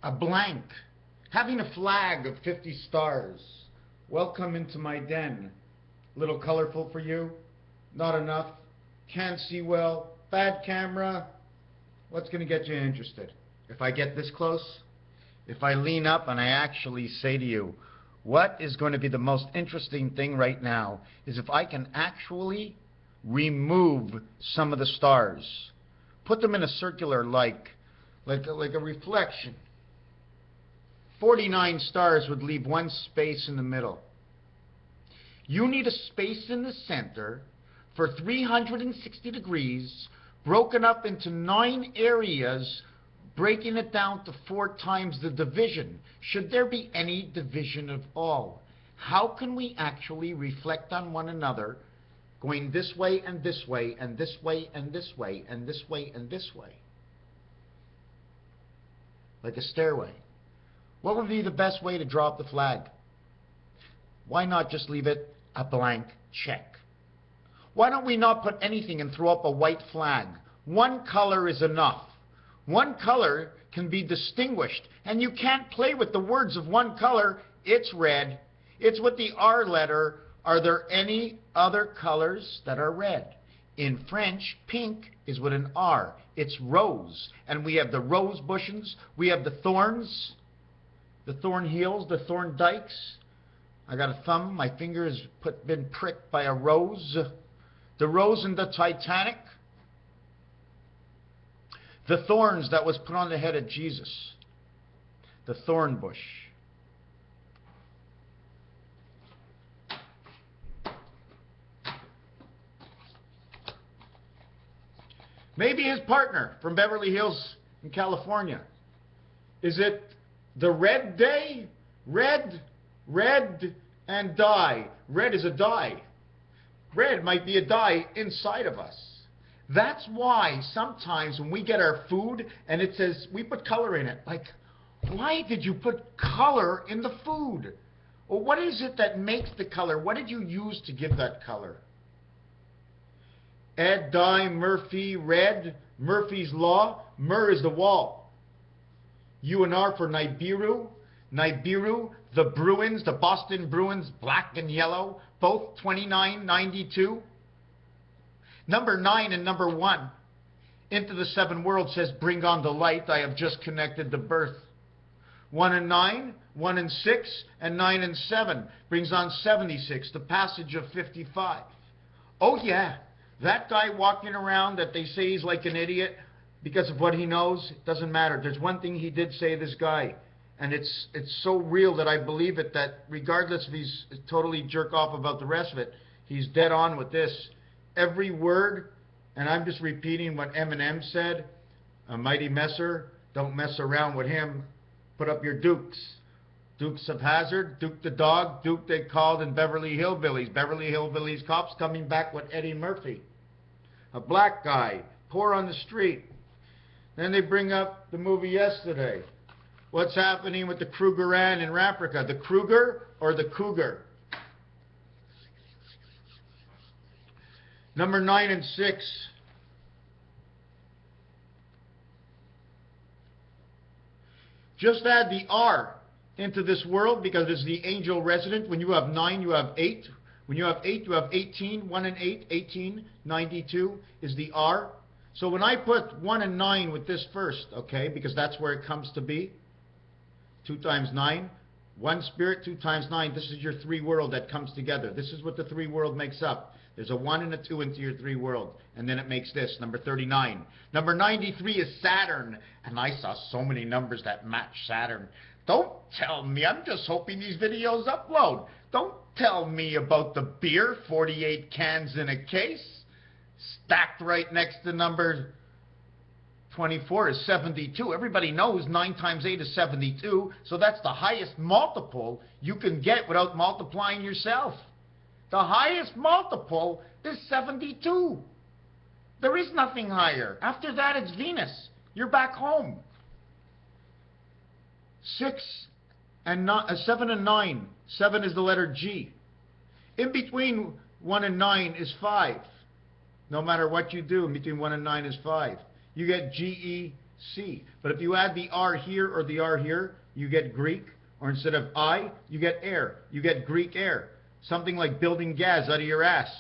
a blank. Having a flag of 50 stars. Welcome into my den. Little colorful for you? Not enough? Can't see well? Bad camera? What's going to get you interested? If I get this close? If I lean up and I actually say to you, what is going to be the most interesting thing right now is if I can actually remove some of the stars. Put them in a circular like a reflection. 49 stars would leave one space in the middle. You need a space in the center for 360 degrees, broken up into 9 areas, breaking it down to 4 times the division. Should there be any division at all? How can we actually reflect on one another, going this way and this way and this way and this way and this way and this way? Like a stairway. What would be the best way to draw up the flag? Why not just leave it a blank check? Why don't we not put anything and throw up a white flag? One color is enough. One color can be distinguished, and you can't play with the words of one color. It's red. It's with the R letter. Are there any other colors that are red? In French, pink is with an R. It's rose. And we have the rose bushes. We have the thorns, the thorn heels, the thorn dikes. I got a thumb. My finger has been pricked by a rose. The rose in the Titanic. The thorns that was put on the head of Jesus. The thorn bush. Maybe his partner from Beverly Hills in California. Is it the red day? Red, red, and dye. Red is a dye. Red might be a dye inside of us. That's why sometimes when we get our food and it says we put color in it, like, why did you put color in the food? Or what is it that makes the color? What did you use to give that color? Ed, dye, Murphy, red, Murphy's law. Mur is the wall. U and R for Nibiru. Nibiru, the Bruins, the Boston Bruins, black and yellow, both 2992. Number 9 and number 1. Into the 7 world says, bring on the light. I have just connected the birth. 1 and 9, 1 and 6, and 9 and 7 brings on 76, the passage of 55. Oh yeah, that guy walking around that they say he's like an idiot because of what he knows, it doesn't matter. There's one thing he did say, this guy, and it's so real that I believe it, that regardless if he's totally jerk off about the rest of it, he's dead on with this. Every word, and I'm just repeating what Eminem said, a mighty messer, don't mess around with him, put up your dukes. Dukes of Hazzard, Duke the dog, Duke they called in Beverly Hillbillies. Beverly Hillbillies cops coming back with Eddie Murphy. A black guy, poor on the street. Then they bring up the movie yesterday. What's happening with the Krugerrand in Africa? The Kruger or the Cougar? Number 9 and 6. Just add the R into this world because it's the angel resident. When you have 9, you have 8. When you have 8, you have 18. 1 and 8, 18. 92 is the R. So when I put 1 and 9 with this first, okay, because that's where it comes to be. 2 times 9. 1 spirit, 2 times 9. This is your 3 world that comes together. This is what the 3 world makes up. There's a 1 and a 2 into your 3 world. And then it makes this, number 39. Number 93 is Saturn. And I saw so many numbers that match Saturn. Don't tell me. I'm just hoping these videos upload. Don't tell me about the beer, 48 cans in a case. Stacked right next to number 24 is 72. Everybody knows 9 times 8 is 72. So that's the highest multiple you can get without multiplying yourself. The highest multiple is 72. There is nothing higher. After that, it's Venus. You're back home. 7 and 9. 7 is the letter G. In between 1 and 9 is 5. No matter what you do, in between 1 and 9 is 5. You get GE, C. But if you add the R here or the R here, you get Greek. Or instead of I, you get air. You get Greek air. Something like building gas out of your ass.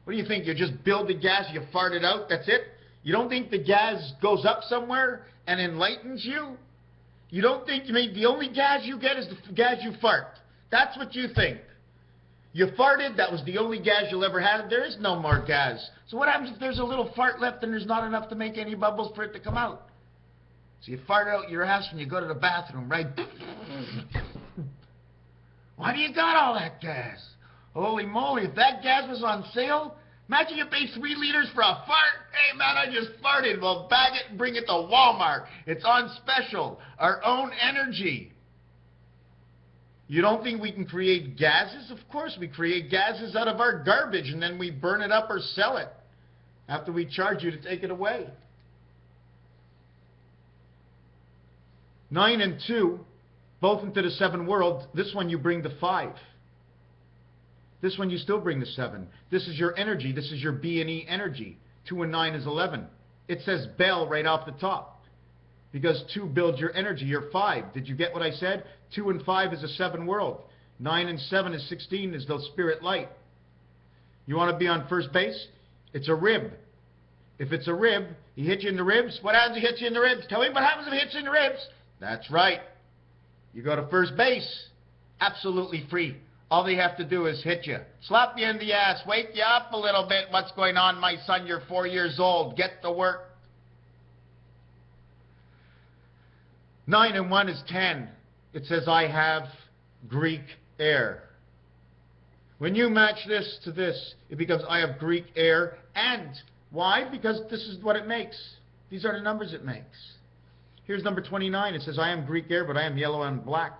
What do you think? You just build the gas, you fart it out, that's it? You don't think the gas goes up somewhere and enlightens you? You don't think the only gas you get is the gas you fart? That's what you think. You farted, that was the only gas you'll ever have. There is no more gas. So what happens if there's a little fart left and there's not enough to make any bubbles for it to come out? So you fart out your ass when you go to the bathroom, right? Why do you got all that gas? Holy moly, if that gas was on sale, imagine you pay 3 liters for a fart. Hey man, I just farted. Well, bag it and bring it to Walmart. It's on special. Our own energy. You don't think we can create gases? Of course, we create gases out of our garbage and then we burn it up or sell it after we charge you to take it away. 9 and 2, both into the 7 world. This one you bring the 5. This one you still bring the 7. This is your energy. This is your B and E energy. 2 and 9 is 11. It says bell right off the top. Because 2 builds your energy. You're 5. Did you get what I said? 2 and 5 is a 7 world. 9 and 7 is 16, is the spirit light. You want to be on first base? It's a rib. If it's a rib, he hits you in the ribs. What happens if he hits you in the ribs? Tell me what happens if he hits you in the ribs. That's right. You go to first base. Absolutely free. All they have to do is hit you. Slap you in the ass. Wake you up a little bit. What's going on, my son? You're 4 years old. Get to work. 9 and 1 is 10. It says, I have Greek air. When you match this to this, it becomes, I have Greek air. And why? Because this is what it makes. These are the numbers it makes. Here's number 29. It says, I am Greek air, but I am yellow and black.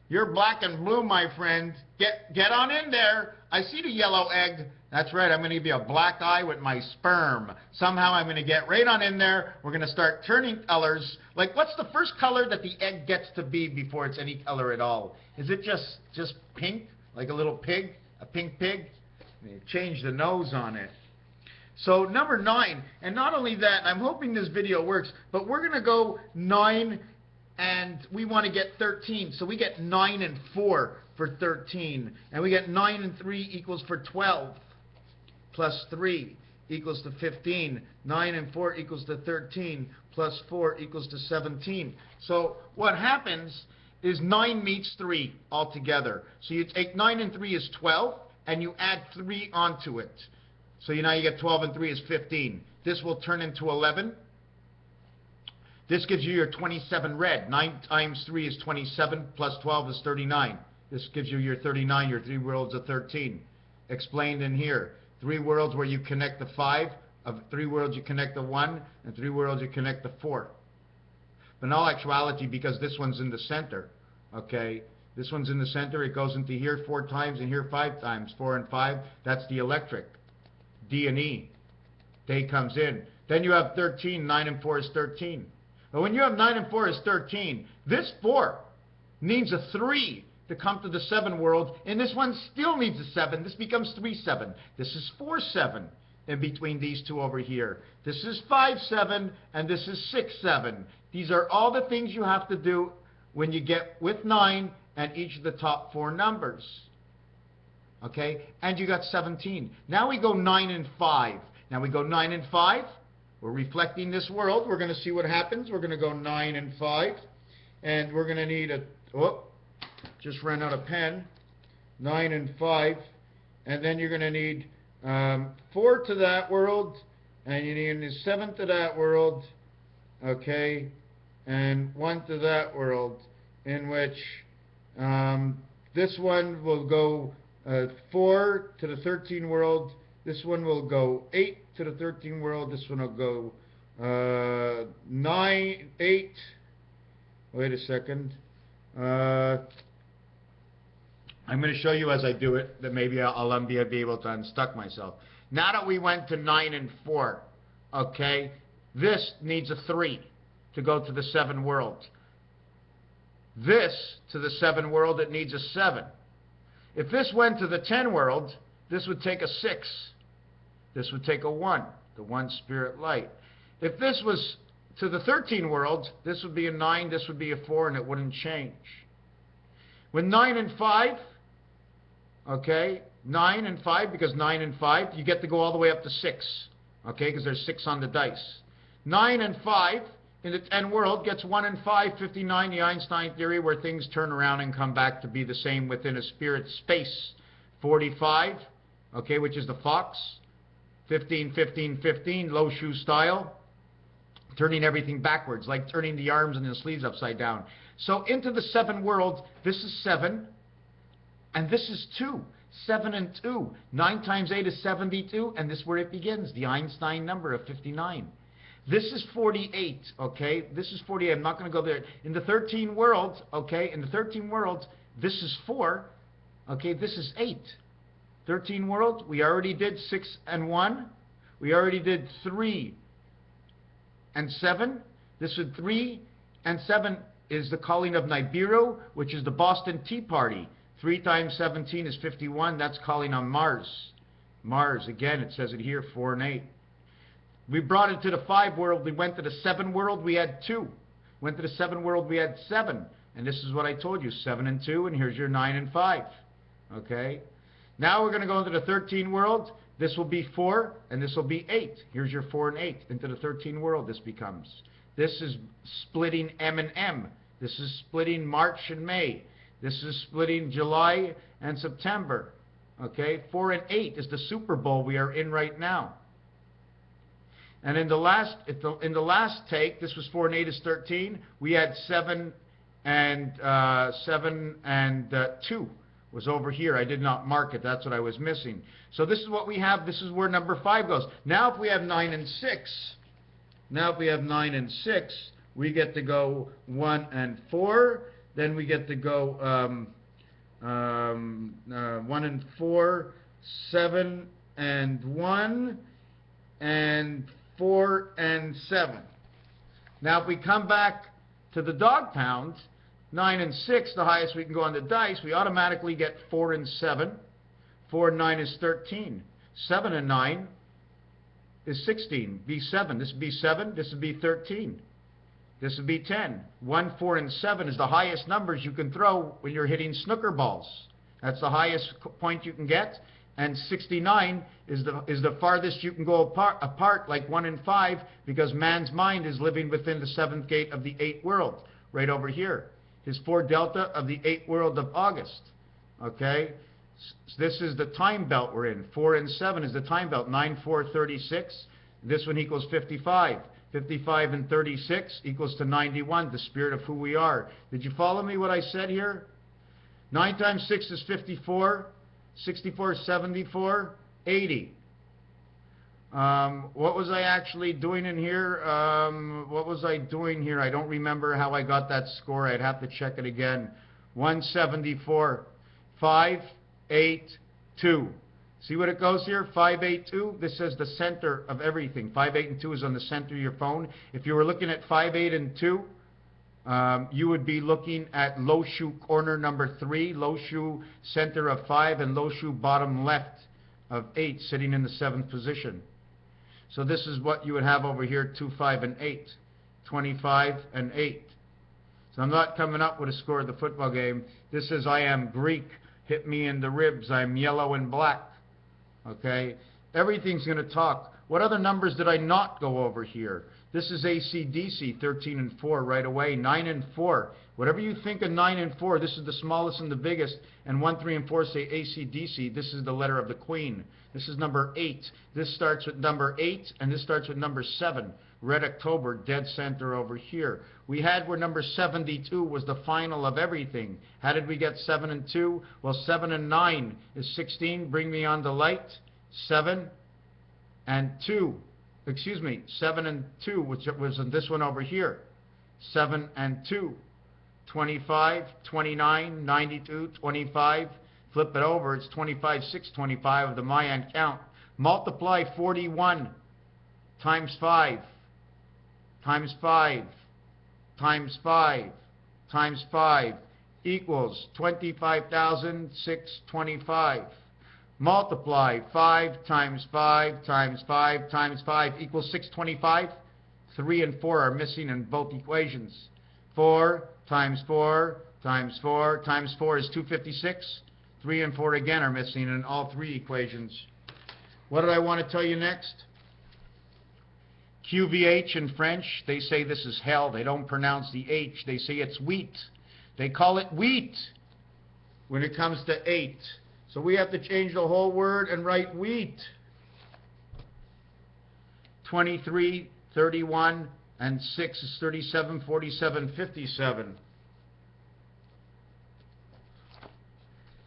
You're black and blue, my friend. Get on in there. I see the yellow egg. That's right. I'm going to give you a black eye with my sperm. Somehow I'm going to get right on in there. We're going to start turning colors. Like, what's the first color that the egg gets to be before it's any color at all? Is it just pink, like a little pig, a pink pig? You change the nose on it. So number 9, and not only that, I'm hoping this video works, but we're going to go 9 and we want to get 13. So we get 9 and 4 for 13. And we get 9 and 3 equals for 12. Plus 3 equals to 15. 9 and 4 equals to 13. Plus 4 equals to 17. So what happens is 9 meets 3 altogether. So you take 9 and 3 is 12, and you add 3 onto it. So now you get 12 and 3 is 15. This will turn into 11. This gives you your 27 red. 9 times 3 is 27, plus 12 is 39. This gives you your 39, your 3 worlds of 13. Explained in here. 3 worlds where you connect the 5, of 3 worlds you connect the 1, and 3 worlds you connect the 4. But in all actuality, because this one's in the center, okay, this one's in the center, it goes into here 4 times and here 5 times. 4 and 5, that's the electric. D and E. Day comes in. Then you have 13. 9 and 4 is 13. But when you have 9 and 4 is 13, this 4 needs a 3 to come to the 7 world, and this one still needs a 7. This becomes 3, 7. This is 4, 7 in between these two over here. This is 5, 7, and this is 6, 7. These are all the things you have to do when you get with 9 and each of the top 4 numbers. Okay, and you got 17. Now we go 9 and 5. Now we go 9 and 5. We're reflecting this world. We're going to see what happens. We're going to go 9 and 5. And we're going to need a, oh, just ran out of pen. 9 and 5. And then you're going to need 4 to that world. And you need 7 to that world. Okay, and 1 to that world. In which this one will go 4 to the 13 world. This one will go 8 to the 13 world. This one will go 9, 8. Wait a second. I'm going to show you as I do it that maybe I'll be able to unstuck myself. Now that we went to 9 and 4, okay, this needs a 3 to go to the 7 world. This to the 7 world, it needs a 7. If this went to the 10 world, this would take a 6. This would take a 1, the 1 spirit light. If this was to the 13 worlds, this would be a 9, this would be a 4, and it wouldn't change. With 9 and 5, okay, 9 and 5, because 9 and 5, you get to go all the way up to 6, okay, because there's 6 on the dice. 9 and 5 in the 10 world gets 1 and 5, 59, the Einstein theory, where things turn around and come back to be the same within a spirit space. 45, okay, which is the fox. 15, 15, 15, low shoe style. Turning everything backwards, like turning the arms and the sleeves upside down. So into the 7 worlds, this is 7, and this is 2. 7 and 2. 9 times 8 is 72, and this is where it begins, the Einstein number of 59. This is 48, okay? This is 48. I'm not going to go there. In the 13 worlds, okay? In the 13 worlds, this is 4, okay? This is 8. 13 worlds, we already did 6 and 1. We already did 3 and 7. This is 3 and 7 is the calling of Nibiru, which is the Boston Tea Party. 3 times 17 is 51. That's calling on Mars. Mars, again, it says it here, 4 and 8. We brought it to the 5 world. We went to the 7 world. We had 2. Went to the 7 world. We had 7. And this is what I told you, 7 and 2. And here's your 9 and 5. Okay? Now we're going to go into the 13 world. This will be 4, and this will be 8. Here's your 4 and 8. Into the 13 world this becomes. This is splitting M and M. This is splitting March and May. This is splitting July and September. Okay? 4 and 8 is the Super Bowl we are in right now. And in the last take, this was 4 and 8 is 13. We had 7 and 2 was over here. I did not mark it. That's what I was missing. So this is what we have. This is where number 5 goes. Now if we have 9 and 6, we get to go 1 and 4. Then we get to go 1 and 4, 7 and 1, and 4 and 7. Now if we come back to the dog pound, 9 and 6, the highest we can go on the dice, we automatically get 4 and 7. 4 and 9 is 13. 7 and 9 is 16. B7. This would be 7. This would be 13. This would be 10. 1, 4, and 7 is the highest numbers you can throw when you're hitting snooker balls. That's the highest point you can get. And 69 is the farthest you can go apart, like 1 and 5, because man's mind is living within the 7th gate of the 8th world, right over here. His 4 delta of the 8th world of August. Okay? This is the time belt we're in. 4 and 7 is the time belt. 9, 4, 36. This one equals 55. 55 and 36 equals to 91, the spirit of who we are. Did you follow me what I said here? 9 times 6 is 54. 64, 74, 80. What was I actually doing in here? What was I doing here? I don't remember how I got that score. I'd have to check it again. 174, 5, 8, 2. See what it goes here? 5, 8, 2. This says the center of everything. 5, 8, and 2 is on the center of your phone. If you were looking at 5, 8, and 2, you would be looking at low shoe corner number 3, low shoe center of 5, and low shoe bottom left of 8, sitting in the 7th position. So this is what you would have over here, 2, 5, and 8, 25 and 8. So I'm not coming up with a score of the football game. This is I am Greek, hit me in the ribs, I'm yellow and black. Okay? Everything's going to talk. What other numbers did I not go over here? This is AC/DC, 13 and 4 right away, 9 and 4. Whatever you think of 9 and 4, this is the smallest and the biggest, and 1, 3, and 4 say AC/DC. This is the letter of the Queen. This is number 8. This starts with number 8, and this starts with number 7. Red October, dead center over here. We had where number 72 was the final of everything. How did we get 7 and 2? Well, 7 and 9 is 16. Bring me on the light. 7 and 2. Excuse me, 7 and 2, which was in this one over here. 7 and 2. 25, 29, 92, 25. Flip it over, it's 25, 6, 25 of the Mayan count. Multiply 41 times 5, times 5, times 5, times 5 equals 25,625. Multiply 5 times 5 times 5 times 5 equals 625. 3 and 4 are missing in both equations. 4 times 4 times 4 times 4 is 256. 3 and 4 again are missing in all three equations. What did I want to tell you next? QVH in French, they say this is hell. They don't pronounce the H. They say it's wheat. They call it wheat when it comes to 8. So we have to change the whole word and write wheat. 23, 31, and 6 is 37, 47, 57.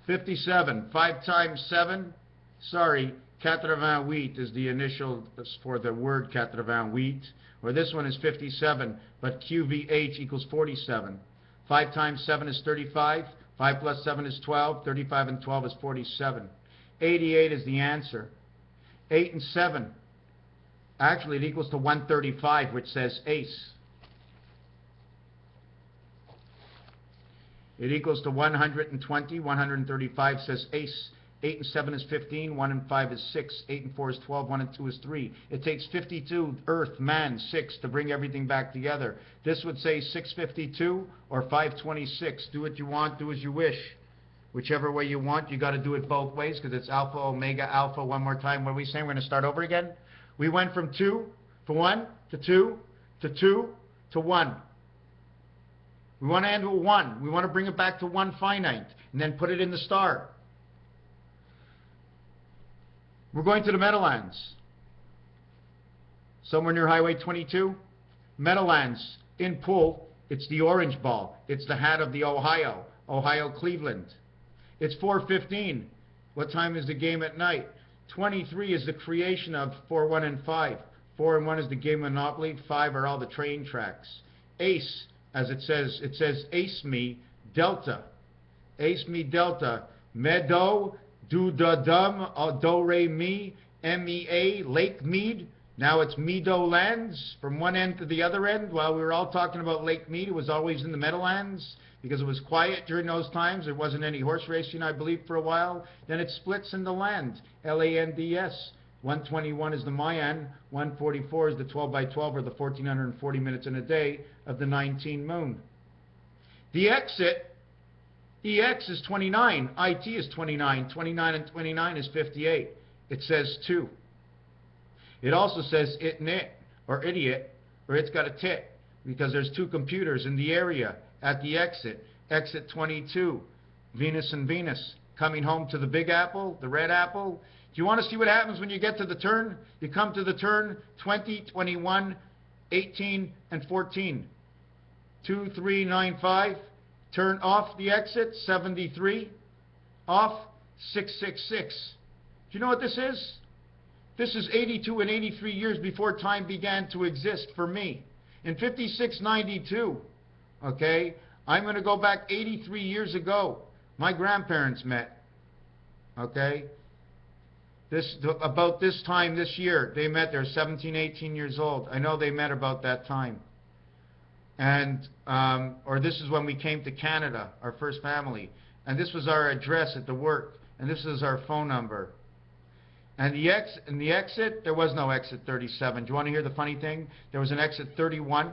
57, 5 times 7, sorry, 88 is the initial for the word 88, or this one is 57, but QVH equals 47. 5 times 7 is 35, 5 plus 7 is 12, 35 and 12 is 47. 88 is the answer. 8 and 7, actually it equals to 135, which says ace. It equals to 120, 135 says ace. 8 and 7 is 15, 1 and 5 is 6, 8 and 4 is 12, 1 and 2 is 3. It takes 52, earth, man, 6 to bring everything back together. This would say 652 or 526. Do what you want, do as you wish. Whichever way you want, you got to do it both ways because it's alpha, omega, alpha. One more time. What are we saying? We're going to start over again. We went from 2 to 1 to 2 to 2 to 1. We want to end with 1. We want to bring it back to 1 finite and then put it in the star. We're going to the Meadowlands. Somewhere near Highway 22. Meadowlands. In pool, it's the orange ball. It's the hat of the Ohio. Ohio-Cleveland. It's 4:15. What time is the game at night? 23 is the creation of 4, 1, and 5. 4 and 1 is the game of Monopoly. 5 are all the train tracks. Ace, as it says ace me delta. Ace me delta. Meadow. Do da dum, do re mi, M-E-A, Lake Mead. Now it's Meadowlands from one end to the other end. While we were all talking about Lake Mead, it was always in the Meadowlands because it was quiet during those times. There wasn't any horse racing, I believe, for a while. Then it splits into land, L-A-N-D-S. 121 is the Mayan, 144 is the 12 by 12 or the 1440 minutes in a day of the 19 moon. The exit, EX is 29, IT is 29, 29 and 29 is 58. It says 2. It also says it and it, or idiot, or it's got a tit, because there's 2 computers in the area at the exit. Exit 22, Venus and Venus, coming home to the Big Apple, the Red Apple. Do you want to see what happens when you get to the turn? You come to the turn, 20, 21, 18, and 14. 2, 3, 9, 5. Turn off the exit, 73. Off, 666. Do you know what this is? This is 82 and 83 years before time began to exist for me. In 5692, okay, I'm going to go back 83 years ago. My grandparents met, okay? About this time this year, they met. They're 17, 18 years old. I know they met about that time. And or this is when we came to Canada, our first family, and this was our address at the work, and this is our phone number. And the exit, there was no exit 37. Do you want to hear the funny thing? There was an exit 31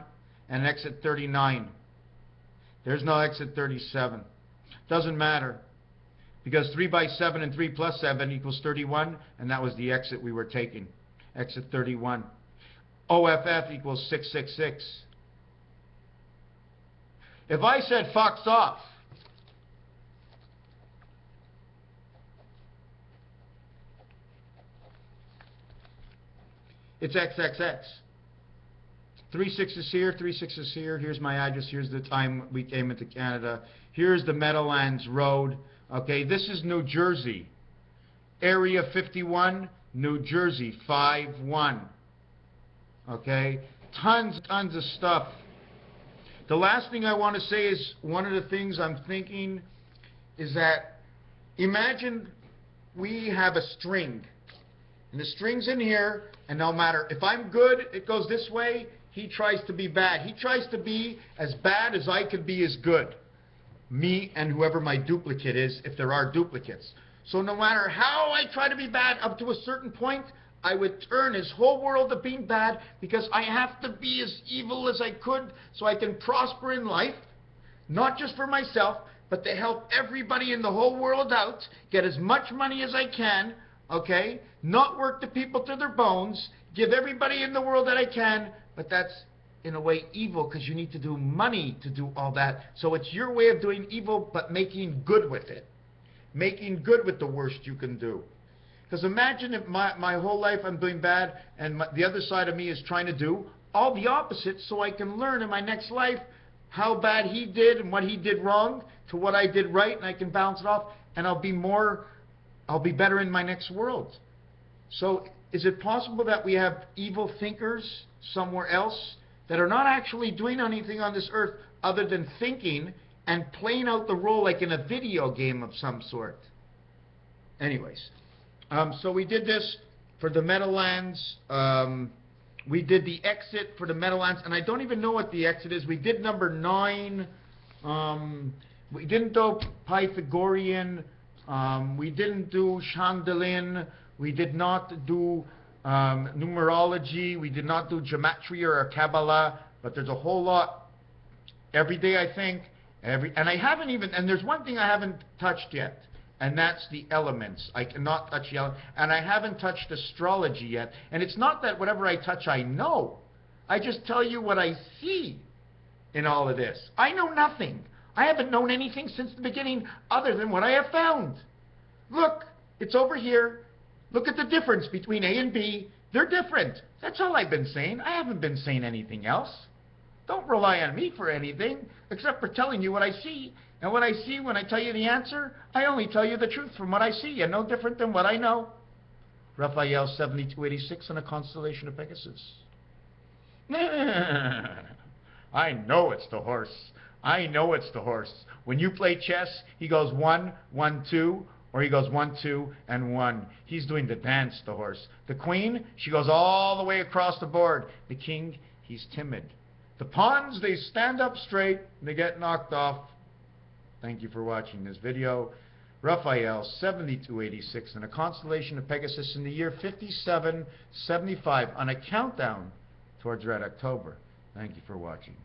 and an exit 39. There's no exit 37. Doesn't matter, because 3 by 7 and 3 plus 7 equals 31, and that was the exit we were taking, exit 31. OFF equals 666. If I said fucks off, it's XXX. 3 6s here, 3 6s here. Here's my address. Here's the time we came into Canada. Here's the Meadowlands Road. Okay, this is New Jersey. Area 51, New Jersey, 5-1. Okay, tons of stuff. The last thing I want to say is one of the things I'm thinking is that imagine we have a string. And the string's in here, and no matter if I'm good, it goes this way. He tries to be bad. He tries to be as bad as I could be as good. Me and whoever my duplicate is, if there are duplicates. So no matter how I try to be bad, up to a certain point, I would turn his whole world to being bad because I have to be as evil as I could so I can prosper in life, not just for myself, but to help everybody in the whole world out, get as much money as I can, okay? Not work the people to their bones, give everybody in the world that I can, but that's in a way evil because you need to do money to do all that. So it's your way of doing evil but making good with it. Making good with the worst you can do. Because imagine if my whole life I'm doing bad and the other side of me is trying to do all the opposite so I can learn in my next life how bad he did and what he did wrong to what I did right, and I can balance it off, and I'll be better in my next world. So is it possible that we have evil thinkers somewhere else that are not actually doing anything on this earth other than thinking and playing out the role like in a video game of some sort? Anyways. So we did this for the Meadowlands. We did the exit for the Meadowlands, and I don't even know what the exit is. We did number 9. We didn't do Pythagorean. We didn't do Chandelian. We did not do numerology. We did not do gematria or Kabbalah. But there's a whole lot every day, I think. And I haven't even. And there's one thing I haven't touched yet. And that's the elements. I cannot touch the elements. And I haven't touched astrology yet. And it's not that whatever I touch I know. I just tell you what I see in all of this. I know nothing. I haven't known anything since the beginning other than what I have found. Look, it's over here. Look at the difference between A and B. They're different. That's all I've been saying. I haven't been saying anything else. Don't rely on me for anything except for telling you what I see. And what I see, when I tell you the answer, I only tell you the truth from what I see, and no different than what I know. Raphael 7286 in a constellation of Pegasus. I know it's the horse. I know it's the horse. When you play chess, he goes 1, 1, 2, or he goes 1, 2, and 1. He's doing the dance, the horse. The queen, she goes all the way across the board. The king, he's timid. The pawns, they stand up straight, and they get knocked off. Thank you for watching this video. Raphael 7286 in a constellation of Pegasus in the year 5775 on a countdown towards Red October. Thank you for watching.